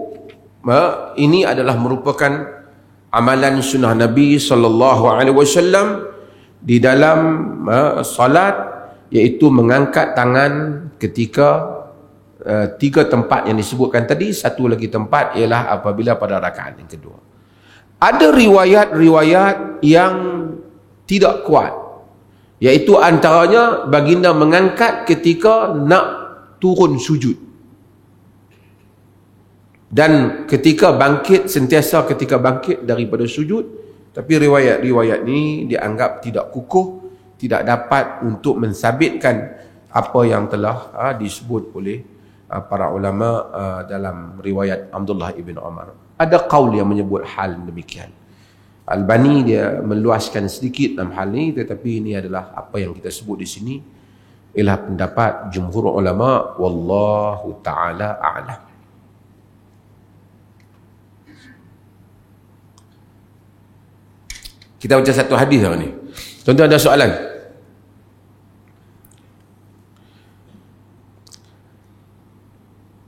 Speaker 2: ini adalah merupakan amalan sunnah Nabi SAW di dalam salat, iaitu mengangkat tangan ketika 3 tempat yang disebutkan tadi. Satu lagi tempat ialah apabila pada rakaat yang kedua. Ada riwayat-riwayat yang tidak kuat, iaitu antaranya baginda mengangkat ketika nak turun sujud, dan ketika bangkit, sentiasa ketika bangkit daripada sujud. Tapi riwayat-riwayat ini dianggap tidak kukuh, tidak dapat untuk mensabitkan apa yang telah disebut oleh para ulama dalam riwayat Abdullah ibn Umar. Ada qaul yang menyebut hal demikian. Albani dia meluaskan sedikit dalam hal ini, tetapi ini adalah apa yang kita sebut di sini ialah pendapat jumhur ulama, wallahu taala a'lam. Kita baca satu hadis hari ni. Tuan-tuan ada soalan?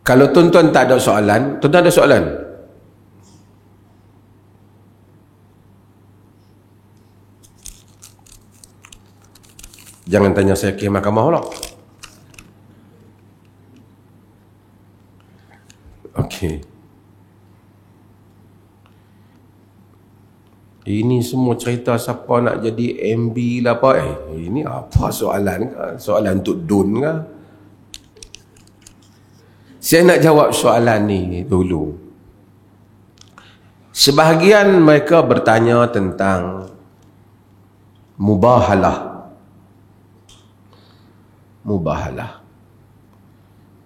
Speaker 2: Kalau tuan-tuan tak ada soalan, tuan-tuan ada soalan? Jangan tanya saya ke mahkamah Allah. Okey. Ini semua cerita siapa nak jadi MB lah apa. Ini apa soalan ke? Soalan untuk Dun ke? Saya nak jawab soalan ni dulu. Sebahagian mereka bertanya tentang mubahalah. Mubahalah.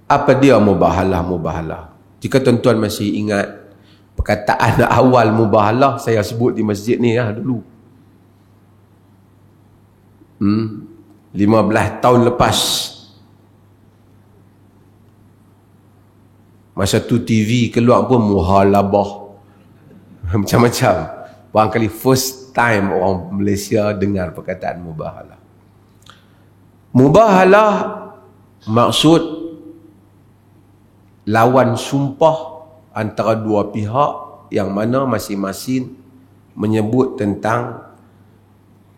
Speaker 2: Apa dia mubahalah? Jika tuan-tuan masih ingat perkataan awal mubahalah saya sebut di masjid ni dulu. 15 tahun lepas. Masa tu TV keluar pun muhalabah. Macam-macam. Barangkali first time orang Malaysia dengar perkataan mubahalah. Mubahalah maksud lawan sumpah antara dua pihak yang mana masing-masing menyebut tentang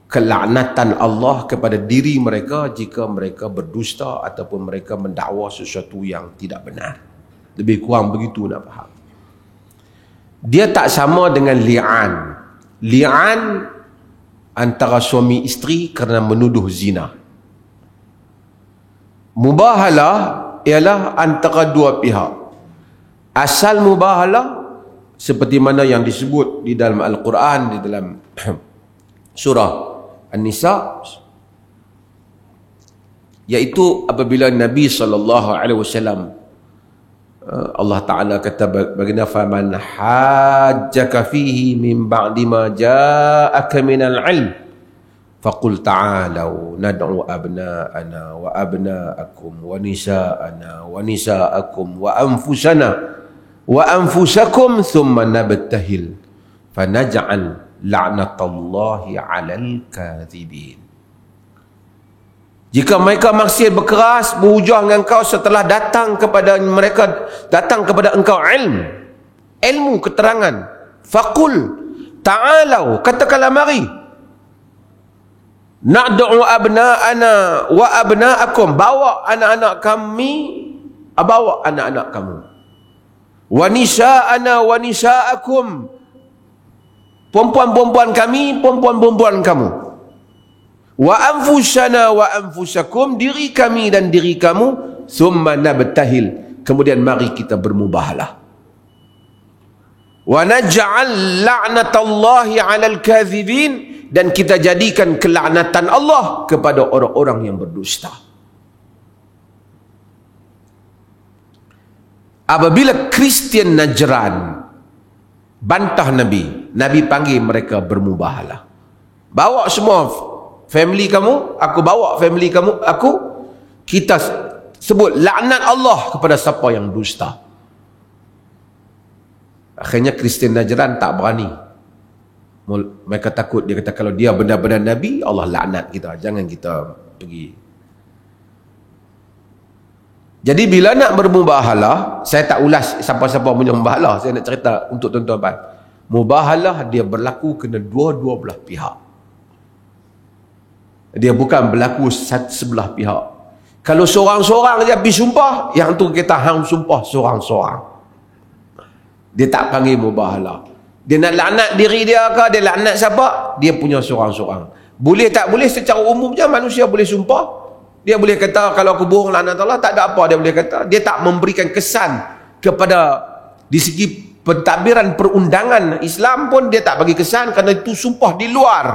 Speaker 2: kelaknatan Allah kepada diri mereka jika mereka berdusta ataupun mereka mendakwa sesuatu yang tidak benar. Lebih kurang begitu nak faham. Dia tak sama dengan li'an. Li'an antara suami isteri kerana menuduh zina. Mubahalah ialah antara dua pihak. Asal mubahalah seperti mana yang disebut di dalam Al-Quran, di dalam surah An-Nisa, iaitu apabila Nabi SAW, Allah Ta'ala kata baginda, faman hajjaka fihi min ba'di ma ja'aka minal ilm faqul ta'alau nad'u abna'ana wa abna'akum wa nisa'ana wa nisa'akum wa anfusana wa anfusakum thumma nabtahil fanaj'al la'natallahi 'alal kadhibin. Jika mereka maksiat berkeras berhujah dengan kau setelah datang kepada engkau ilmu keterangan, faqul ta'alau, katakanlah mari, nad'u abna'ana wa abna'akum, bawa anak-anak kami, bawa anak-anak kamu, wa nisa'ana wa nisa'akum, perempuan-perempuan kami, perempuan-perempuan kamu, wa anfusana wa anfusakum, diri kami dan diri kamu, thumma nabtahil, kemudian mari kita bermubahalah, wa naj'al la'natallahi 'alal kadhibin, dan kita jadikan kelaknatan Allah kepada orang-orang yang berdusta. Apabila Kristian Najran bantah Nabi, Nabi panggil mereka bermubahalah. Bawa semua family kamu, aku bawa family kamu, kita sebut laknat Allah kepada siapa yang dusta. Akhirnya Kristian Najran tak berani. Mereka takut, dia kata kalau dia benar-benar Nabi, Allah laknat kita, jangan kita pergi.
Speaker 1: Jadi bila nak bermubahalah, saya tak ulas siapa-siapa punya mubahalah, saya nak cerita untuk tuan-tuan. Mubahalah dia berlaku kena dua-dua belah pihak. Dia bukan berlaku sebelah pihak. Kalau seorang-seorang je pergi sumpah, yang tu kita hang sumpah seorang-seorang. Dia tak panggil mubahalah. Dia nak laknat diri dia ke, dia laknat siapa, dia punya seorang-seorang. Boleh tak boleh secara umumnya manusia boleh sumpah. Dia boleh kata kalau aku bohong laknat Allah, tak ada apa dia boleh kata. Dia tak memberikan kesan kepada di segi pentadbiran perundangan Islam pun dia tak bagi kesan kerana itu sumpah di luar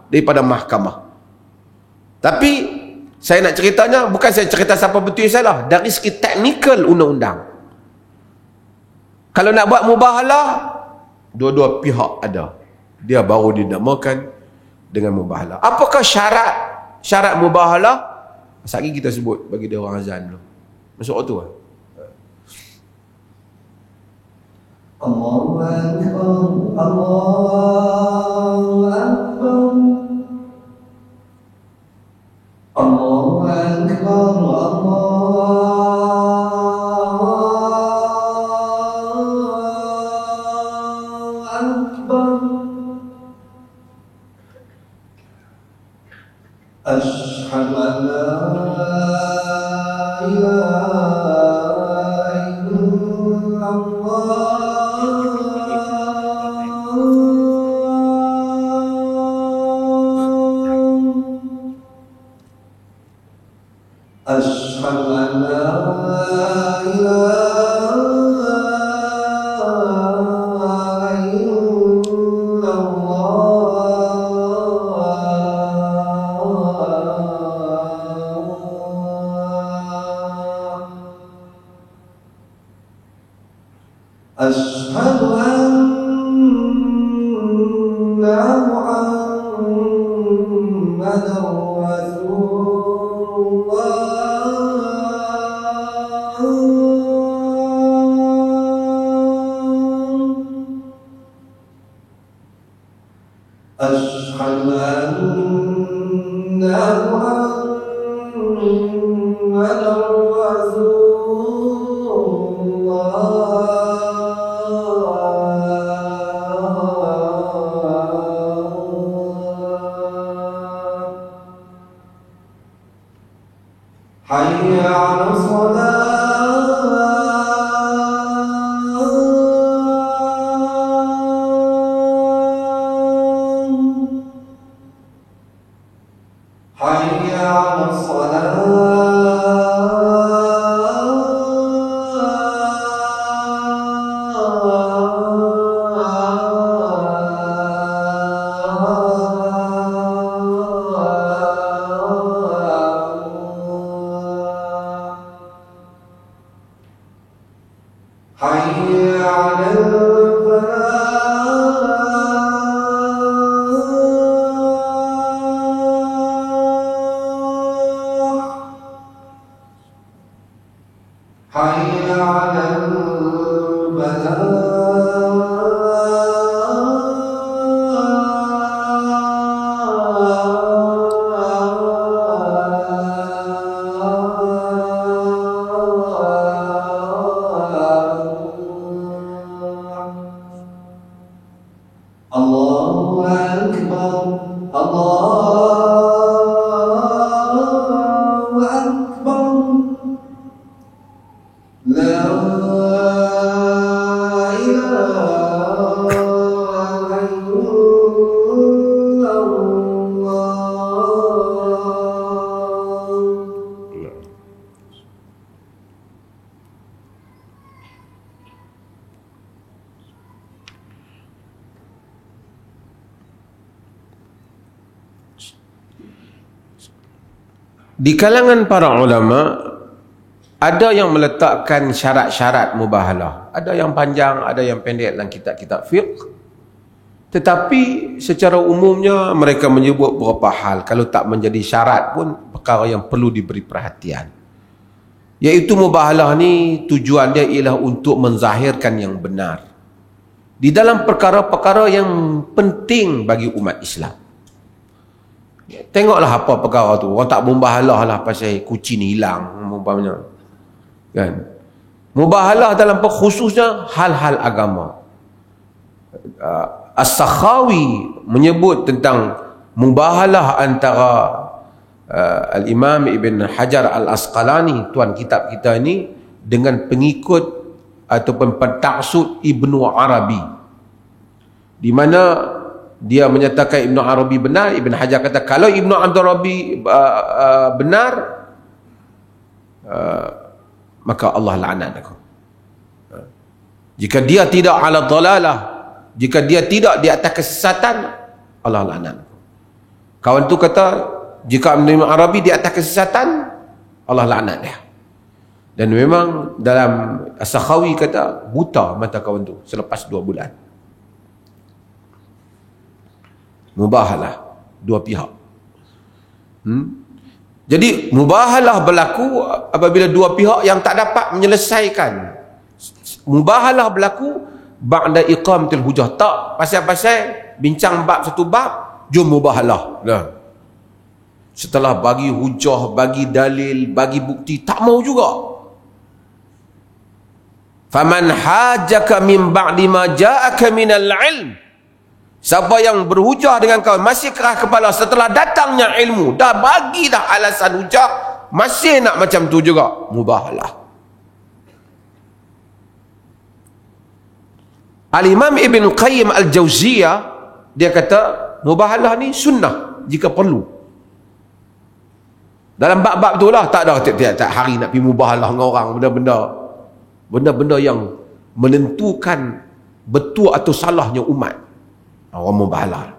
Speaker 1: daripada mahkamah. Tapi saya nak ceritanya, bukan saya cerita siapa betul salah, dari segi teknikal undang-undang. Kalau nak buat mubahalah, dua-dua pihak ada, dia baru dinamakan dengan mubahalah. Apakah syarat mubahalah? Sekali kita sebut bagi dia orang azan dulu. Masuk waktu lah.
Speaker 3: Allahu Akbar, Allahu Akbar, Allahu Akbar, Allahu Akbar. Asyhadu an la ilaha illallah. Asyhadu an la ilaha illallah. Asyhadu anna Muhammadar Rasulullah. Asyhadu anna Muhammadar Rasulullah. Hayya 'alas salah. Hayya 'alas salah. Hayya 'alal falah. Hayya 'alal falah. Allahu Akbar, Allahu Akbar. La ilaha illallah.
Speaker 1: Di kalangan para ulama ada yang meletakkan syarat-syarat mubahalah. Ada yang panjang, ada yang pendek dalam kitab-kitab fiqh. Tetapi secara umumnya mereka menyebut beberapa hal. Kalau tak menjadi syarat pun perkara yang perlu diberi perhatian. Iaitu mubahalah ni tujuan dia ialah untuk menzahirkan yang benar di dalam perkara-perkara yang penting bagi umat Islam. Tengoklah apa perkara tu. Orang tak mubahalah lah pasal kucing ni hilang umpamanya. Kan? Mubahalah dalam khususnya hal-hal agama. As-Sakhawi menyebut tentang mubahalah antara Al-Imam Ibn Hajar Al-Asqalani, tuan kitab kita ini, dengan pengikut ataupun pentaksud Ibnu Arabi, di mana dia menyatakan Ibnu Arabi benar. Ibn Hajar kata kalau Ibnu Arabi benar, maka Allah laknat aku. Jika dia tidak ala dalalah, jika dia tidak di atas kesesatan, Allah laknat aku. Kawan tu kata jika Ibnu Arabi di atas kesesatan, Allah laknat dia. Dan memang dalam As-Sakhawi kata buta mata kawan tu selepas 2 bulan. Mubahalah dua pihak. Jadi mubahalah berlaku apabila dua pihak yang tak dapat menyelesaikan. Mubahalah berlaku ba'da iqamatil hujah. Tak pasal-pasal bincang bab satu bab, jom mubahalah. Nah. Setelah bagi hujah, bagi dalil, bagi bukti, tak mau juga. Faman hajaka min ba'di ma ja'aka minal ilm. Siapa yang berhujah dengan kau masih keras kepala setelah datangnya ilmu, dah bagi dah alasan hujah, masih nak macam tu juga, mubahalah. Al-Imam Ibn Qayyim Al-Jauziyah dia kata mubahalah ni sunnah jika perlu. Dalam bab-bab tu lah, tak ada tiap-tiap hari nak pergi mubahalah dengan orang, benda-benda yang menentukan betul atau salahnya umat. Orang mubahalah.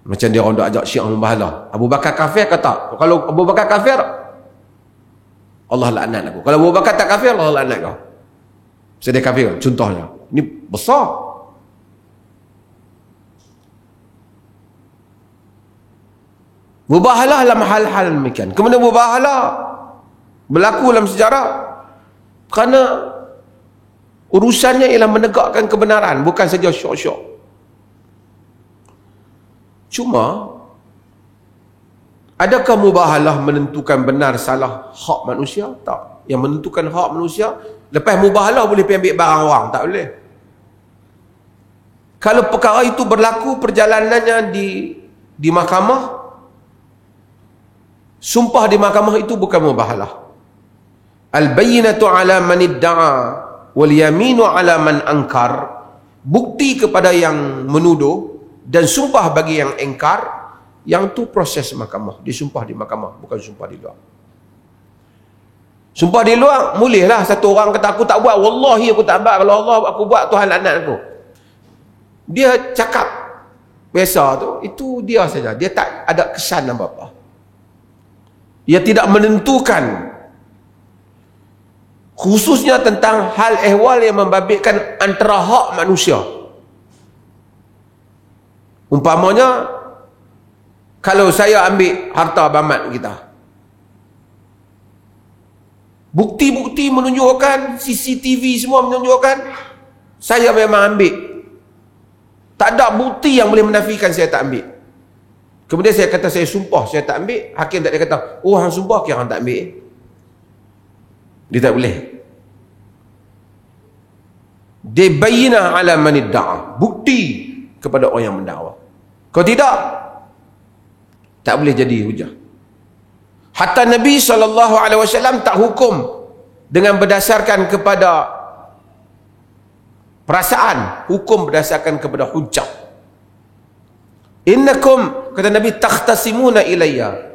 Speaker 1: Macam dia orang ajak Syiah mubahalah. Abu Bakar kafir kata, kalau Abu Bakar kafir, Allah laknat aku. Kalau Abu Bakar tak kafir, Allah laknat kau. Sebab dia kafir, contohnya. Ini besar. Mubahalah dalam hal-hal demikian. Kemudian mubahalah berlaku dalam sejarah kerana urusannya ialah menegakkan kebenaran, bukan saja syok-syok. Cuma adakah mubahalah menentukan benar salah hak manusia? Tak. Yang menentukan hak manusia, lepas mubahalah boleh pergi ambil barang orang? Tak boleh. Kalau perkara itu berlaku perjalanannya di mahkamah, sumpah di mahkamah itu bukan mubahalah. Al-bayyinatu ala man idda'a wal yaminu ala man angkar. Bukti kepada yang menuduh dan sumpah bagi yang engkar, yang tu proses mahkamah. Disumpah di mahkamah, bukan sumpah di luar. Sumpah di luar bolehlah satu orang kata aku tak buat, wallahi aku tak buat, kalau Allah aku buat Tuhan laknat aku. Dia cakap biasa tu, itu dia saja, dia tak ada kesan apa-apa. Dia tidak menentukan, khususnya tentang hal ehwal yang membabitkan antara hak manusia. Umpamanya, kalau saya ambil harta bamat kita, bukti-bukti menunjukkan, CCTV semua menunjukkan saya memang ambil, tak ada bukti yang boleh menafikan saya tak ambil. Kemudian saya kata saya sumpah saya tak ambil, hakim tak dia kata, oh hang sumpah kira hang tak ambil. Dia tak boleh. Dia bayyinah ala man idda'a, bukti kepada orang yang mendakwa. Kalau tidak, tak boleh jadi hujah. Hatta Nabi SAW tak hukum dengan berdasarkan kepada perasaan, hukum berdasarkan kepada hujah. Innakum, kata Nabi, takhtasimuna ilayya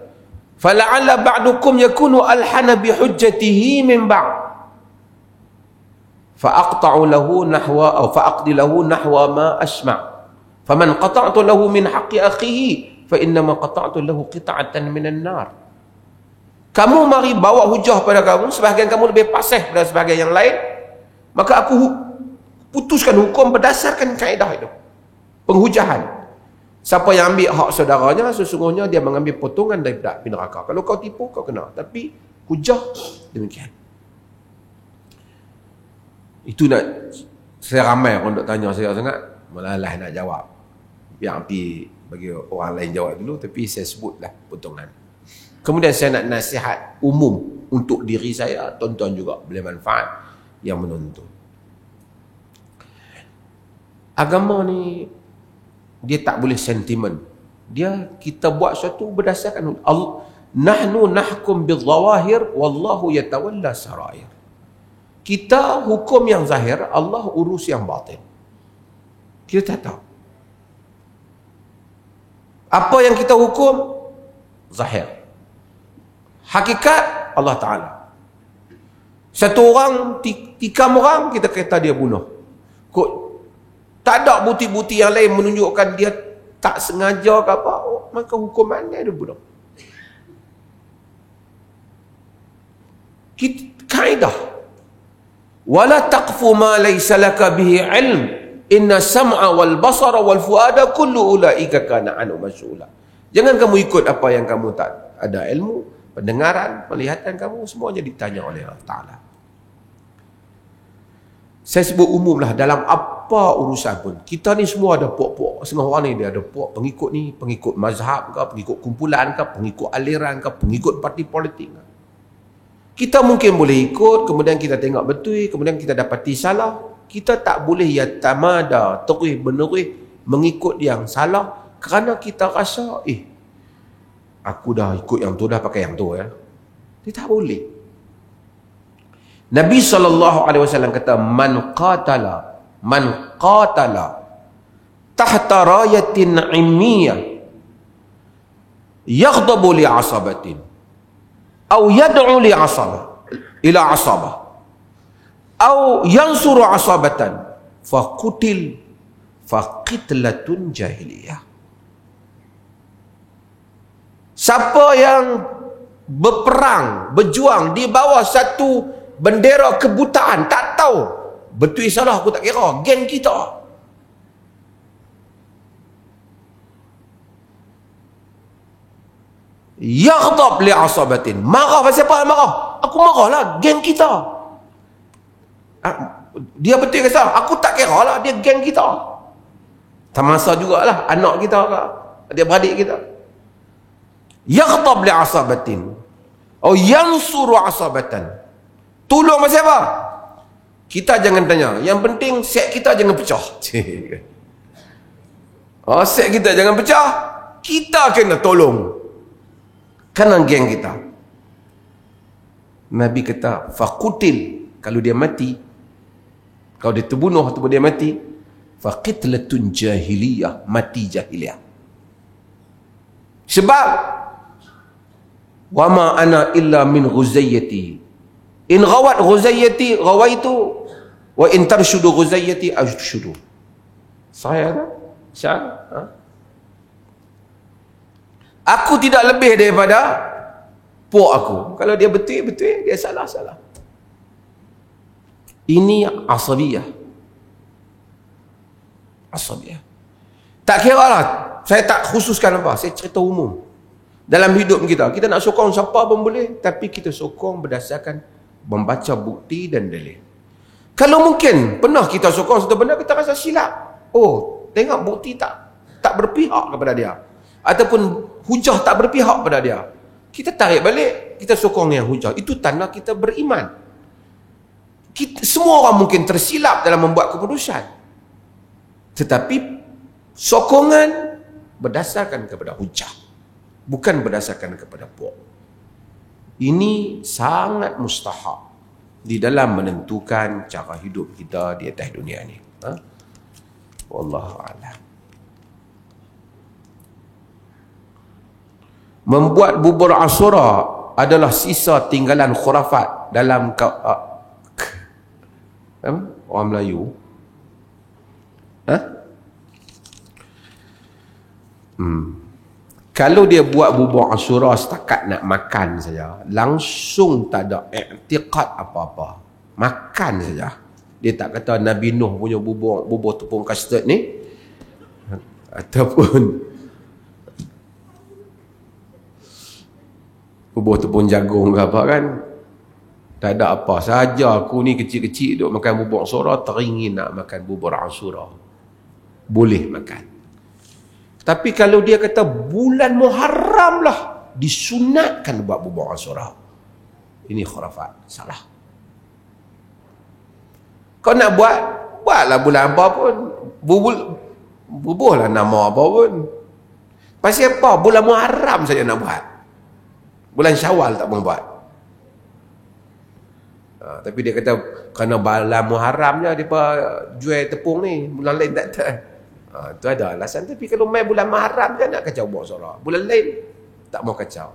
Speaker 1: fala'alla ba'dukum yakunu alhana bihujjatihi min ba'd fa'aqta'u lahu nahwa atau fa'aqdi lahu nahwa ma asma' faman qata'tu lahu min haqqi akhihi fa innama qata'tu lahu qita'atan minan nar. Kamu mari bawa hujah pada kamu, sebahagian kamu lebih fasih daripada sebahagian yang lain, maka aku putuskan hukum berdasarkan kaedah itu, penghujahan. Siapa yang ambil hak saudaranya, sesungguhnya dia mengambil potongan daripada api neraka. Kalau kau tipu, kau kena. Tapi hujah demikian. Itu nak, saya ramai orang nak tanya saya sangat, malah nak jawab. Biar api bagi orang lain jawab dulu, tapi saya sebutlah potongan. Kemudian saya nak nasihat umum
Speaker 2: untuk diri saya, tuan-tuan juga boleh manfaat yang menonton. Agama ni dia tak boleh sentimen. Kita buat sesuatu berdasarkan Allah. Nahnu nahkum bil-zawahir wallahu yatawalla sarair. Kita hukum yang zahir, Allah urus yang batin. Kita tak tahu. Apa yang kita hukum zahir. Hakikat Allah Ta'ala. Satu orang tikam orang, kita kata dia bunuh. Tak ada bukti-bukti yang lain menunjukkan dia tak sengaja ke apa, maka hukumannya dia bunuh. Kaedah. Wala taqfu ma laysa laka bihi ilm. Inna sam'a wal basara wal fuada kullu ulaika kana anhu mas'ula. Jangan kamu ikut apa yang kamu tak ada ilmu, pendengaran, penglihatan kamu semuanya ditanya oleh Allah Ta'ala. Saya sebut umumlah dalam apa urusan pun. Kita ni semua ada puak-puak. Setengah orang ni dia ada puak pengikut ni, pengikut mazhab ke, pengikut kumpulan ke, pengikut aliran ke, pengikut parti politik ke. Kita mungkin boleh ikut, kemudian kita tengok betul, kemudian kita dapati salah. Kita tak boleh yatamada, terus menerus mengikut yang salah kerana kita rasa, aku dah ikut yang tu, dah pakai yang tu ya. Dia tak boleh. Nabi SAW kata, man qatala tahta rayatin immiyah yaghdabu li asabatin atau yad'u li asabah ila asabah atau yansuru asabatan faqutil faqitlatun jahiliyah. Siapa yang berperang, berjuang di bawah satu bendera kebutaan, tak tahu betul salah aku tak kira, geng kita. Yaghdab li asabatin, marah pasal apa? Marah, aku marahlah, geng kita. Dia betul ke salah, aku tak kira lah, dia geng kita. Tamasa jugalah anak kita ke, adik-beradik kita. Yaghdab li asabatin atau yansuru asabatan, tolong pasal apa? Kita jangan tanya. Yang penting set kita jangan pecah. Set kita jangan pecah. Kita kena tolong. Kerana geng kita. Nabi kata, faqutil. Kalau dia mati, kalau dia terbunuh ataupun dia mati, faqitlatun jahiliyah. Mati jahiliyah. Sebab, wama ana illa min ghuzayyati. In ghawat ghuzayyati ghawaitu wa in tarshudu ghuzayyati arshudu. Saya tak? Syah? Aku tidak lebih daripada puak aku. Kalau dia betul, betul. Dia salah, salah. Ini asabiyah. Asabiyah. Tak kira lah. Saya tak khususkan apa. Saya cerita umum. Dalam hidup kita, kita nak sokong siapa pun boleh. Tapi kita sokong berdasarkan membaca bukti dan dalil. Kalau mungkin pernah kita sokong satu benda, kita rasa silap. Oh, tengok bukti tak berpihak kepada dia. Ataupun hujah tak berpihak pada dia. Kita tarik balik, kita sokong yang hujah. Itu tanda kita beriman. Semua orang mungkin tersilap dalam membuat keputusan. Tetapi sokongan berdasarkan kepada hujah. Bukan berdasarkan kepada puak. Ini sangat mustahak di dalam menentukan cara hidup kita di atas dunia ni. Wallahu a'lam. Membuat bubur Ashura adalah sisa tinggalan khurafat dalam orang Melayu. Kalau dia buat bubur Ashura setakat nak makan saja, langsung tak ada i'tiqad apa-apa, makan saja. Dia tak kata Nabi Nuh punya bubur tepung custard ni, ataupun bubur tepung jagung ke apa kan. Tak ada apa, saja aku ni kecil-kecil duk makan bubur Ashura, teringin nak makan bubur Ashura, boleh makan. Tapi kalau dia kata bulan Muharram lah disunatkan buat bubur Ashura, Ini khurafat. Salah. Kau nak buatlah bulan apa pun. Bubuhlah nama apa pun. Pasal apa? Bulan Muharram saja nak buat. Bulan Syawal tak mau buat. Tapi dia kata, kerana bulan Muharram je, dia jual tepung ni. Bulan lain tak ada. Itu ada alasan. Tapi kalau main bulan Muharram je, nak kacau buat sorak. Bulan lain, tak mau kacau.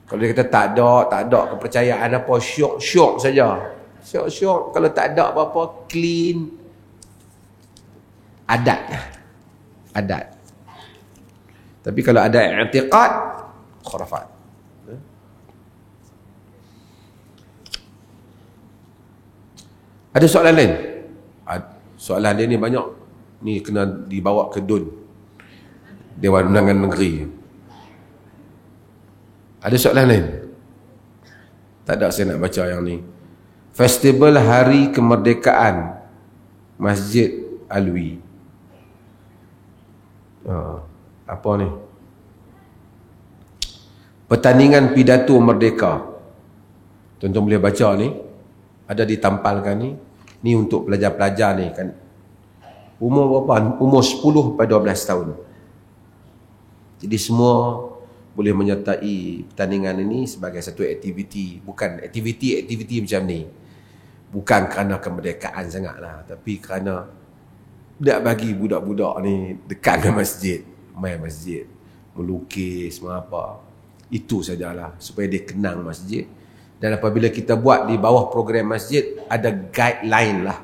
Speaker 2: Kalau dia kata tak ada kepercayaan apa, syok saja. Syok. Kalau tak ada apa-apa, clean. Adat. Tapi kalau ada i'tiqad, khurafat. Ada soalan lain? Soalan dia ni banyak. Ni kena dibawa ke DUN, Dewan Undangan Negeri. Ada soalan lain? Tak ada, saya nak baca yang ni. Festival Hari Kemerdekaan Masjid Alwi. Apa ni? Pertandingan pidato merdeka. Tuan-tuan boleh baca ni. Ada ditampalkan ni. Ni untuk pelajar-pelajar ni kan. Umur berapa? Umur 10 sampai 12 tahun. Jadi semua boleh menyertai pertandingan ini sebagai satu aktiviti. Bukan aktiviti macam ni. Bukan kerana kemerdekaan sangatlah, tapi kerana nak bagi budak-budak ni dekat ke masjid, main masjid, melukis, apa. Itu sajalah, supaya dia kenang masjid. Dan apabila kita buat di bawah program masjid, ada guideline lah,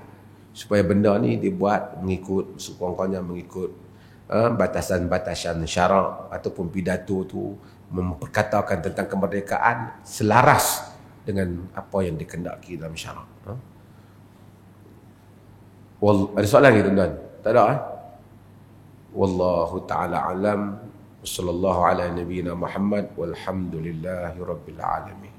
Speaker 2: supaya benda ni dibuat mengikut, sekurang-kurangnya mengikut batasan-batasan syarak ataupun pidato tu memperkatakan tentang kemerdekaan selaras dengan apa yang dikehendaki dalam syarak. Ada soalan ke tuan-tuan? Tak ada Wallahu ta'ala alam. Wassallallahu ala nabiyyina Muhammad walhamdulillahi rabbil alamin.